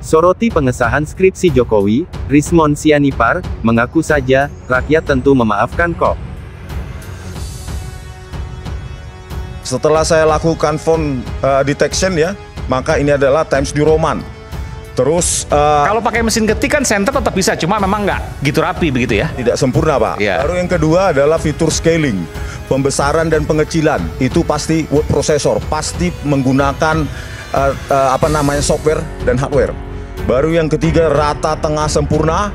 Soroti pengesahan skripsi Jokowi, Rismon Sianipar, mengaku saja, rakyat tentu memaafkan kok. Setelah saya lakukan font detection ya, maka ini adalah Times New Roman. Terus kalau pakai mesin ketik kan center tetap bisa, cuma memang nggak gitu rapi begitu ya? Tidak sempurna Pak. Ya. Baru yang kedua adalah fitur scaling, pembesaran dan pengecilan. Itu pasti word processor, pasti menggunakan software dan hardware. Baru yang ketiga rata tengah sempurna,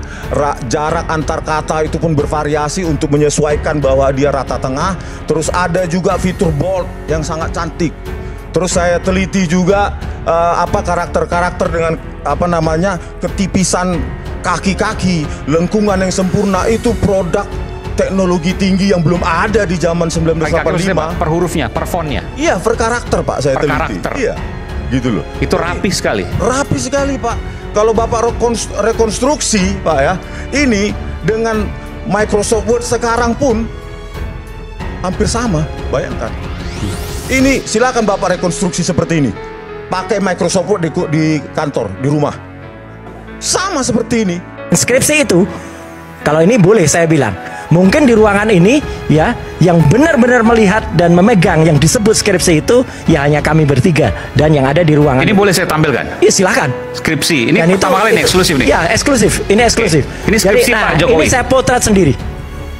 jarak antar kata itu pun bervariasi untuk menyesuaikan bahwa dia rata tengah. Terus ada juga fitur bold yang sangat cantik. Terus saya teliti juga karakter-karakter dengan ketipisan kaki-kaki, lengkungan yang sempurna. Itu produk teknologi tinggi yang belum ada di zaman 1985. Per hurufnya, per fontnya. Iya, per karakter Pak saya teliti. Karakter. Iya. Gitu loh. Itu rapi sekali. Rapi sekali Pak. Kalau Bapak rekonstruksi Pak ya, ini dengan Microsoft Word sekarang pun hampir sama, bayangkan. Ini silakan Bapak rekonstruksi seperti ini. Pakai Microsoft Word di kantor, di rumah. Sama seperti ini. Skripsi itu, kalau ini boleh saya bilang, mungkin di ruangan ini ya, yang benar-benar melihat dan memegang yang disebut skripsi itu ya hanya kami bertiga dan yang ada di ruangan. Ini boleh saya tampilkan? Iya silahkan. Skripsi, ini dan pertama kali ini eksklusif nih? Iya eksklusif, ini eksklusif. Ini skripsi jadi, Pak Jokowi? Ini saya potret sendiri.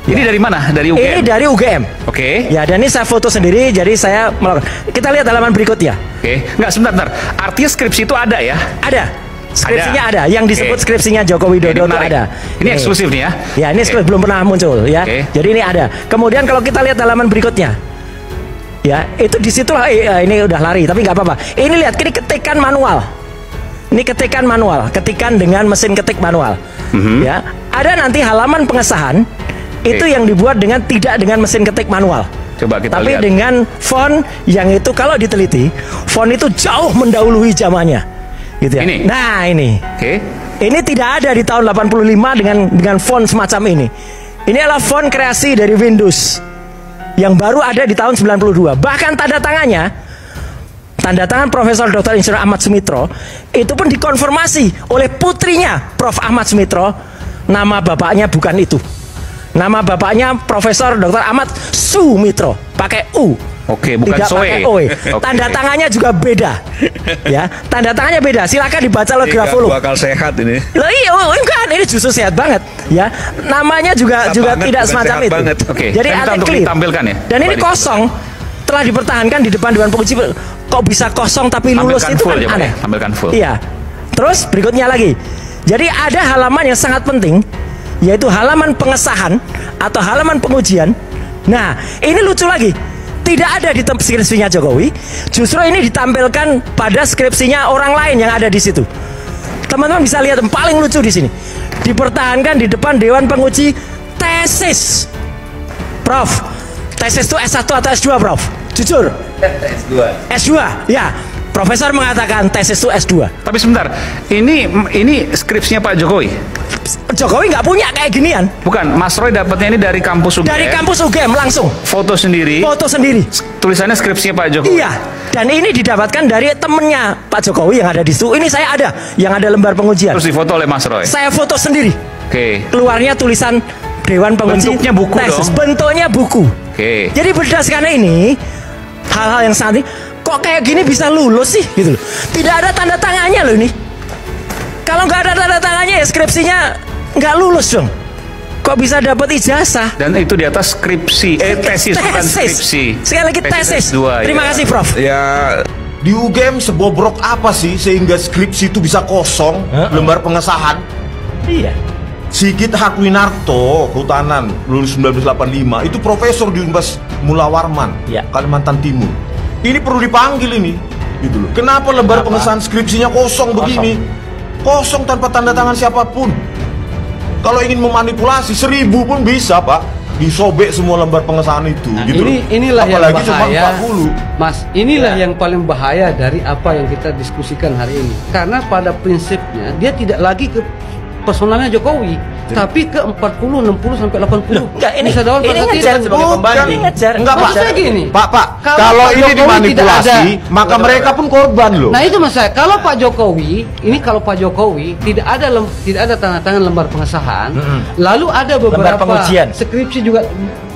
Ini dari mana? Dari UGM? Ini dari UGM. Oke. Ya, dan ini saya foto sendiri, jadi saya melakukan. Kita lihat halaman berikutnya. Oke. Nggak, sebentar. Artinya skripsi itu ada ya? Ada. Skripsinya ada. Yang disebut skripsinya Joko Widodo itu ada. Ini eksklusif nih ya? Ya, ini eksklusif, belum pernah muncul ya. Jadi ini ada. Kemudian kalau kita lihat halaman berikutnya, ya itu disitulah ini udah lari, tapi nggak apa-apa. Ini lihat, ini ketikan manual. Ini ketikan manual, ketikan dengan mesin ketik manual. Ya, ada nanti halaman pengesahan. Itu yang dibuat tidak dengan mesin ketik manual. Coba kita tapi lihat. dengan font yang itu kalau diteliti, font itu jauh mendahului zamannya. Gitu ya. Ini. Nah, ini. Oke. Ini tidak ada di tahun 85 dengan font semacam ini. Ini adalah font kreasi dari Windows yang baru ada di tahun 92. Bahkan tanda tangan Profesor Dr. Insinyur Ahmad Sumitro itu pun dikonfirmasi oleh putrinya Prof. Ahmad Sumitro. Nama bapaknya bukan itu. Nama bapaknya Profesor Dr. Ahmad Sumitro, pakai U. Oke, bukan tidak Soe. pakai OE. Tanda tangannya juga beda. Ya, tanda tangannya beda. Silakan dibaca oleh grafolog. Bakal sehat ini. Loh iya, kan ini justru sehat banget. Ya, namanya juga tidak semacam itu. Oke. Jadi ada clear. Ditampilkan ya. Dan ini kosong. Telah dipertahankan di depan Dewan Penguji. Kok bisa kosong tapi lulus itu kan aneh. Tampilkan full. Iya. Terus berikutnya lagi. Jadi ada halaman yang sangat penting, yaitu halaman pengesahan atau halaman pengujian. Nah, ini lucu lagi. Tidak ada di skripsinya Jokowi. Justru ini ditampilkan pada skripsinya orang lain yang ada di situ. Teman-teman bisa lihat yang paling lucu di sini. Dipertahankan di depan Dewan Penguji tesis. Prof, tesis itu S1 atau S2, Prof? Jujur. S2. S2, ya. Profesor mengatakan tesis itu S2. Tapi sebentar, ini skripsinya Pak Jokowi? Jokowi nggak punya kayak ginian. Bukan, Mas Roy dapatnya ini dari kampus UGM. Dari kampus UGM langsung. Foto sendiri. Foto sendiri. Tulisannya skripsinya Pak Jokowi. Iya. Dan ini didapatkan dari temennya Pak Jokowi yang ada di situ. Ini saya ada, yang ada lembar pengujian. Terus difoto oleh Mas Roy. Saya foto sendiri. Oke. Keluarnya tulisan Dewan Penguji. Bentuknya buku tesis. dong. Bentuknya buku. Oke. Jadi berdasarkan ini, hal-hal yang sangat kok kayak gini bisa lulus sih gitu loh. Tidak ada tanda tangannya loh ini. Kalau nggak ada tanda tangannya ya skripsinya nggak lulus dong. Kok bisa dapat ijazah? Dan itu di atas skripsi, tesis, bukan skripsi. Sekali lagi tesis. S2, Terima kasih Prof. Ya, di UGM sebobrok apa sih sehingga skripsi itu bisa kosong lembar pengesahan? Iya. Sigit Hartwinarto, Kehutanan, lulus 1985, itu profesor di Universitas Mula Warman, Kalimantan Timur. Ini perlu dipanggil ini, gitu loh. Kenapa lembar pengesahan skripsinya kosong begini? Kosong tanpa tanda tangan siapapun. Kalau ingin memanipulasi 1000 pun bisa, Pak. Disobek semua lembar pengesahan itu, nah, gitu. Inilah apalagi yang bahaya, cuma 40. Mas. Inilah yang paling bahaya dari apa yang kita diskusikan hari ini. Karena pada prinsipnya dia tidak lagi personalnya Jokowi, tapi ke 40, 60 sampai 80. Enggak, ini Wisatawan ini pada ngejar tidak. sebagai pembanding. Ngejar. Enggak, Pak. Maksudnya gini, Pak, kalau kalau Pak ini Jokowi dimanipulasi, tidak ada- maka mereka pun korban loh. Nah itu masalah. Kalau Pak Jokowi, ini kalau Pak Jokowi tidak ada tanda tangan lembar pengesahan, lalu ada beberapa pengujian. skripsi juga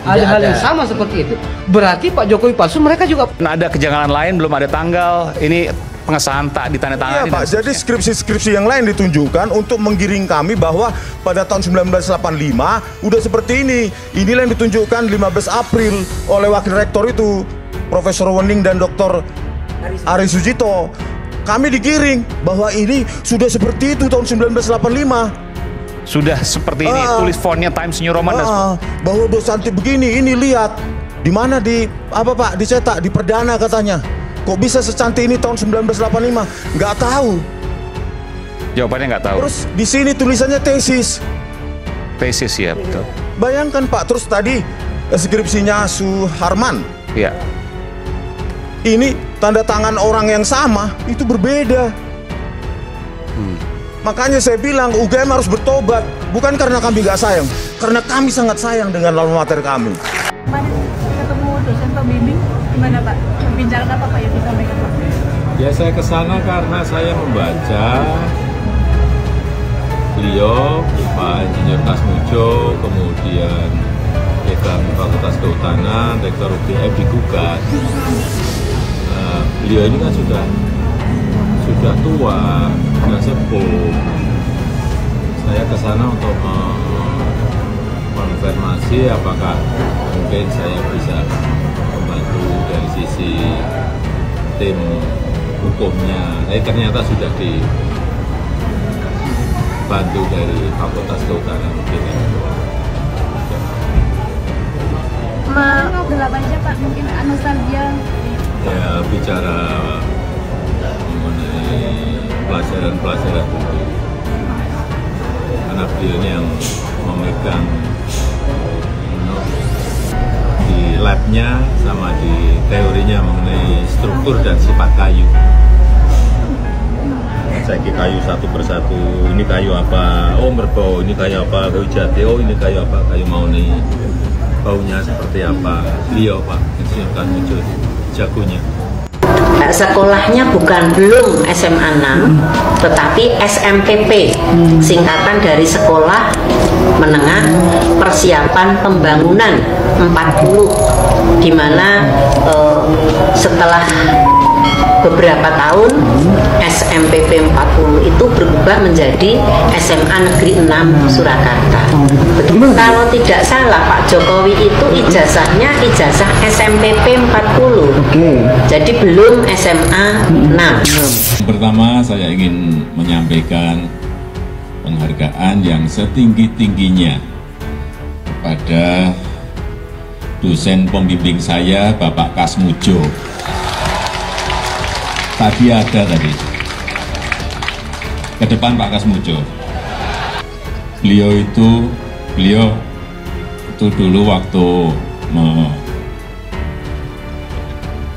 ada hal yang sama seperti itu, berarti Pak Jokowi palsu. Mereka juga Nah, ada kejanggalan lain, belum ada tanggal. Ini pengesahan tak ditandatangani. Iya Pak, jadi skripsi-skripsi yang lain ditunjukkan untuk menggiring kami bahwa pada tahun 1985 udah seperti ini. Inilah yang ditunjukkan 15 April oleh Wakil Rektor itu, Profesor Wening dan Dr. Ari Sujito. Kami digiring bahwa ini sudah seperti itu tahun 1985. Sudah seperti ini, tulis fontnya Times New Roman dan Bahwa udah cantik begini, ini lihat di mana di apa Pak dicetak di Perdana katanya. Kok bisa secantik ini tahun 1985? Nggak tahu. jawabannya nggak tahu. Terus di sini tulisannya tesis. Tesis ya, betul. Bayangkan Pak, terus tadi skripsinya Suharman. Iya. Ini tanda tangan orang yang sama, itu berbeda. Makanya saya bilang UGM harus bertobat. Bukan karena kami nggak sayang, karena kami sangat sayang dengan alma mater kami. Kemarin ketemu dosen pembimbing, gimana Pak? Membicarakan apa Pak yang disampaikan Pak? Ya saya ke sana karena saya membaca beliau, Pak Insinyur Kasmujo, kemudian Dekan Fakultas Kehutanan, Rektor UGM digugat. Beliau ini kan sudah tua, sudah sepuh. Saya ke sana untuk konfirmasi apakah mungkin saya bisa membantu dari sisi tim hukumnya. Ternyata sudah dibantu dari Fakultas Kehutanan UGM. Ngobrol apa aja Pak? Mungkin nostalgia. Ya bicara mengenai pelajaran-pelajaran dulu. Karena beliau ini yang memegang di labnya sama di teorinya mengenai struktur dan sifat kayu. Cek kayu satu persatu, ini kayu apa? Oh merbau, ini kayu apa? Kayu jati, oh ini kayu apa? Kayu mauni. Baunya seperti apa? Beliau Pak Insinyur Kasmujo jagonya. Sekolahnya belum SMA 6 tetapi SMPP, singkatan dari Sekolah Menengah Persiapan Pembangunan 40, di mana setelah beberapa tahun SMPP 40 itu berubah menjadi SMA Negeri 6 Surakarta. Kalau tidak salah Pak Jokowi itu ijazahnya ijazah SMPP 40. Jadi belum SMA 6. Pertama saya ingin menyampaikan penghargaan yang setinggi-tingginya kepada dosen pembimbing saya Bapak Kasmujo. Tadi ada ke depan Pak Kasmujo. Beliau itu dulu waktu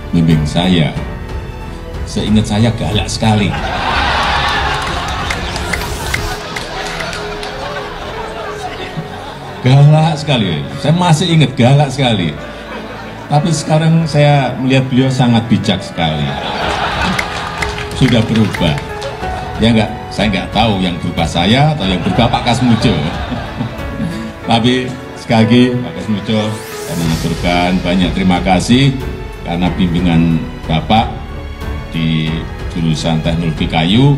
membimbing saya, seingat saya galak sekali. Galak sekali, saya masih ingat galak sekali. Tapi sekarang saya melihat beliau sangat bijak sekali. Sudah berubah. Ya enggak, saya nggak tahu yang berubah saya atau yang berubah Pak Kasmujo. Tapi sekali lagi Pak Kasmujo, saya mengaturkan banyak terima kasih karena bimbingan Bapak di jurusan teknologi kayu,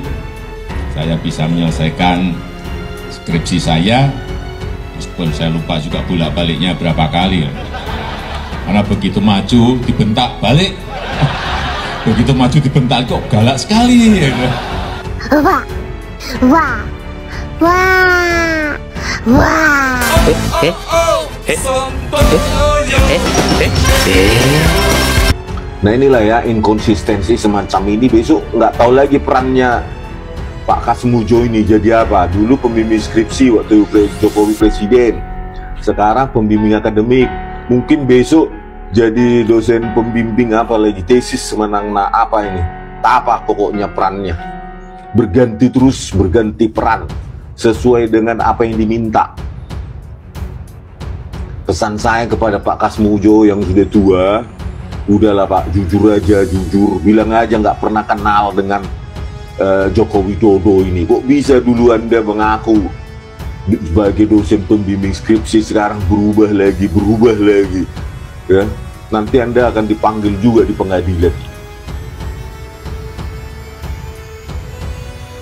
saya bisa menyelesaikan skripsi saya, meskipun saya lupa juga bolak-baliknya berapa kali. Karena begitu maju dibentak balik. Begitu maju dibentak kok galak sekali ya. Wah, wah, wah, wah. Nah inilah ya inkonsistensi semacam ini, besok nggak tahu lagi perannya Pak Kasmujo ini jadi apa. Dulu pembimbing skripsi waktu Jokowi Presiden, sekarang pembimbing akademik, mungkin besok jadi dosen pembimbing apa lagi, tesis menang apa ini, tak apa pokoknya perannya. Berganti terus, berganti peran. sesuai dengan apa yang diminta. Pesan saya kepada Pak Kasmujo yang sudah tua, udahlah Pak, jujur aja, jujur, bilang aja nggak pernah kenal dengan Joko Widodo ini. Kok bisa dulu Anda mengaku sebagai dosen pembimbing skripsi, sekarang berubah lagi, ya? Nanti Anda akan dipanggil juga di pengadilan.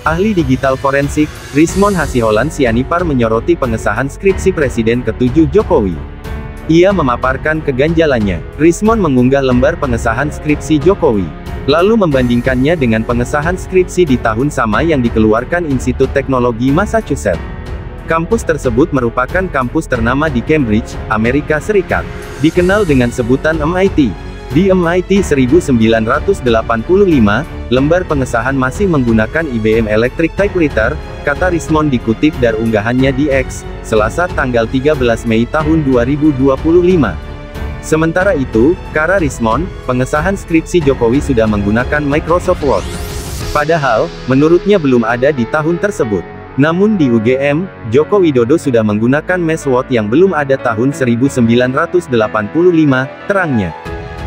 Ahli digital forensik, Rismon Hasiholan Sianipar menyoroti pengesahan skripsi Presiden ke-7 Jokowi. Ia memaparkan keganjalannya. Rismon mengunggah lembar pengesahan skripsi Jokowi, lalu membandingkannya dengan pengesahan skripsi di tahun sama yang dikeluarkan Institut Teknologi Massachusetts. Kampus tersebut merupakan kampus ternama di Cambridge, Amerika Serikat, dikenal dengan sebutan MIT. Di MIT 1985, lembar pengesahan masih menggunakan IBM Electric Typewriter, kata Rismon dikutip dari unggahannya di X, Selasa tanggal 13 Mei tahun 2025. Sementara itu, kata Rismon, pengesahan skripsi Jokowi sudah menggunakan Microsoft Word. Padahal, menurutnya belum ada di tahun tersebut. Namun di UGM, Joko Widodo sudah menggunakan MS Word yang belum ada tahun 1985, terangnya.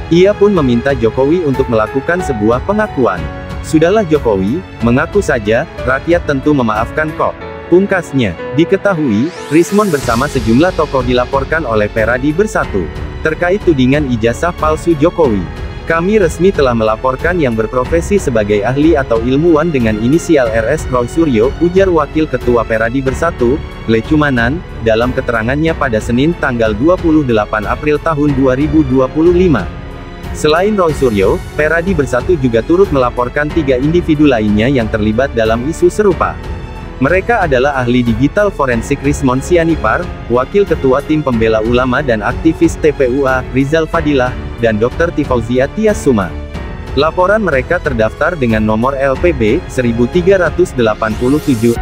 Ia pun meminta Jokowi untuk melakukan sebuah pengakuan. Sudahlah Jokowi, mengaku saja, rakyat tentu memaafkan kok. Pungkasnya, diketahui, Rismon bersama sejumlah tokoh dilaporkan oleh Peradi Bersatu, terkait tudingan ijazah palsu Jokowi. Kami resmi telah melaporkan yang berprofesi sebagai ahli atau ilmuwan dengan inisial RS Roy Suryo, ujar Wakil Ketua Peradi Bersatu, Lecumanan, dalam keterangannya pada Senin tanggal 28 April tahun 2025. Selain Roy Suryo, Peradi Bersatu juga turut melaporkan 3 individu lainnya yang terlibat dalam isu serupa. Mereka adalah ahli digital forensik Rismon Sianipar, Wakil Ketua Tim Pembela Ulama dan aktivis TPUA, Rizal Fadilah, dan Dr. Tifauzia Tias Suma. Laporan mereka terdaftar dengan nomor LPB 1387-4-2025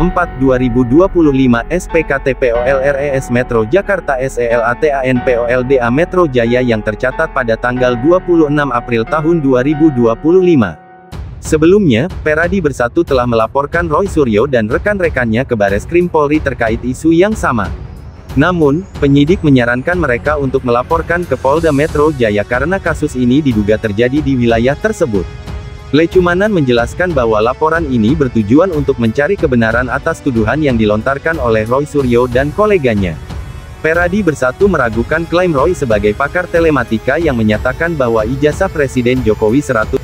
SPKTPOLRES Metro Jakarta SELATANPOLDA Metro Jaya yang tercatat pada tanggal 26 April tahun 2025. Sebelumnya, Peradi Bersatu telah melaporkan Roy Suryo dan rekan-rekannya ke Bareskrim Polri terkait isu yang sama. Namun, penyidik menyarankan mereka untuk melaporkan ke Polda Metro Jaya karena kasus ini diduga terjadi di wilayah tersebut. Lecumanan menjelaskan bahwa laporan ini bertujuan untuk mencari kebenaran atas tuduhan yang dilontarkan oleh Roy Suryo dan koleganya. Peradi Bersatu meragukan klaim Roy sebagai pakar telematika yang menyatakan bahwa ijazah Presiden Jokowi 100